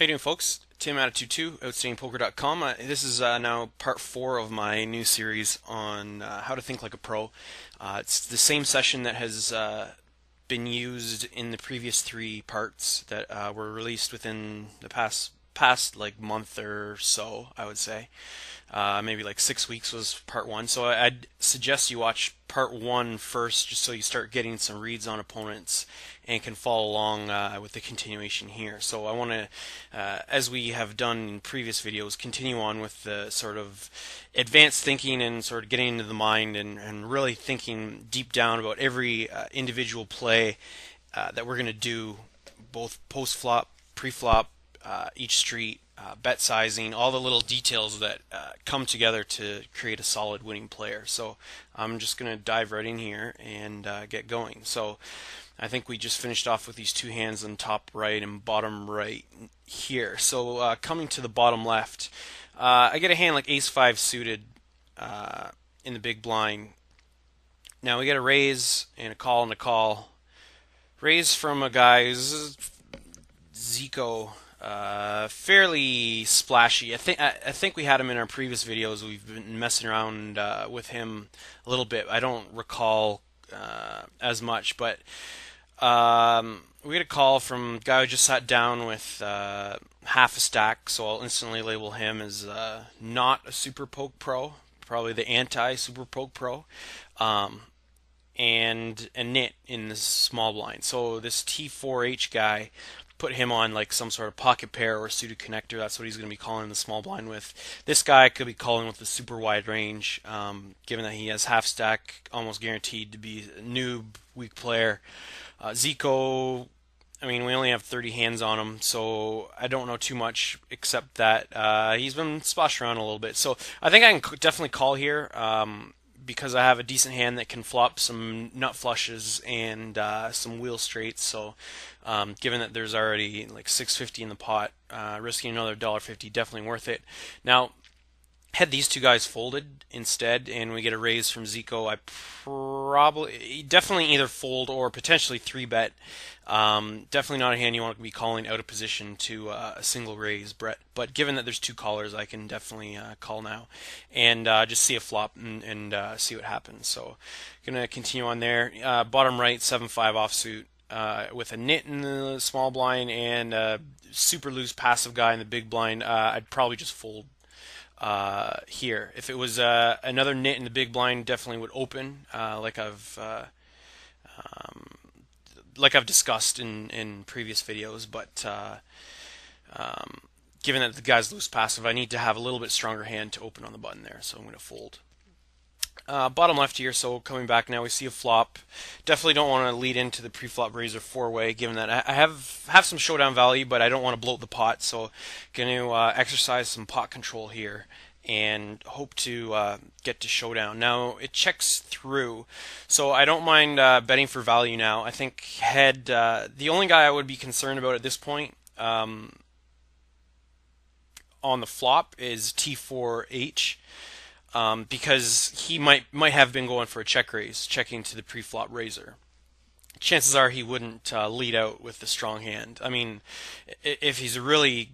How you doing, folks? Tim Attitude2, OutstandingPoker.com. This is now part 4 of my new series on how to think like a pro. It's the same session that has been used in the previous 3 parts that were released within the past like month or so, I would say. Maybe like 6 weeks was part 1. So I'd suggest you watch part 1 first, just so you start getting some reads on opponents and can follow along with the continuation here. So I want to, as we have done in previous videos, continue on with the sort of advanced thinking and sort of getting into the mind and really thinking deep down about every individual play that we're going to do, both post-flop, pre-flop, each street, bet sizing, all the little details that come together to create a solid winning player. So I'm just going to dive right in here and get going. So I think we just finished off with these 2 hands on top right and bottom right here. So coming to the bottom left, I get a hand like ace-5 suited in the big blind. Now we get a raise and a call and a call. Raise from a guy who's Zico. Fairly splashy. I think we had him in our previous videos. We've been messing around with him a little bit. I don't recall as much, but we get a call from a guy who just sat down with half a stack, so I'll instantly label him as not a Super Poke Pro, probably the anti-Super Poke Pro, and a nit in this small blind. So this T4H guy, put him on like some sort of pocket pair or suited connector. That's what he's going to be calling the small blind with. This guy could be calling with a super wide range, given that he has half stack, almost guaranteed to be a noob, weak player. Zico, I mean, we only have 30 hands on him, so I don't know too much except that he's been splashed around a little bit. So I think I can definitely call here. Because I have a decent hand that can flop some nut flushes and some wheel straights. So given that there's already like 650 in the pot, risking another $1.50 definitely worth it. Now, had these 2 guys folded instead and we get a raise from Zico, I definitely either fold or potentially 3-bet. Definitely not a hand you want to be calling out of position to a single raise, Brett. But given that there's 2 callers, I can definitely call now and just see a flop and see what happens. So gonna continue on there. Bottom right, 7-5 offsuit. With a nit in the small blind and a super loose passive guy in the big blind, I'd probably just fold here. If it was another nit in the big blind, definitely would open, like I've discussed in previous videos. But given that the guy's loose passive, I need to have a little bit stronger hand to open on the button there, so I'm going to fold. Bottom left here, so coming back now, we see a flop. Definitely don't want to lead into the pre-flop raiser 4-way, given that I have some showdown value, but I don't want to bloat the pot, so going to exercise some pot control here and hope to get to showdown. Now, it checks through, so I don't mind betting for value now. I think head, the only guy I would be concerned about at this point on the flop is T4H. Because he might have been going for a check raise, checking to the pre-flop raiser. Chances are he wouldn't lead out with the strong hand. I mean, if he's a really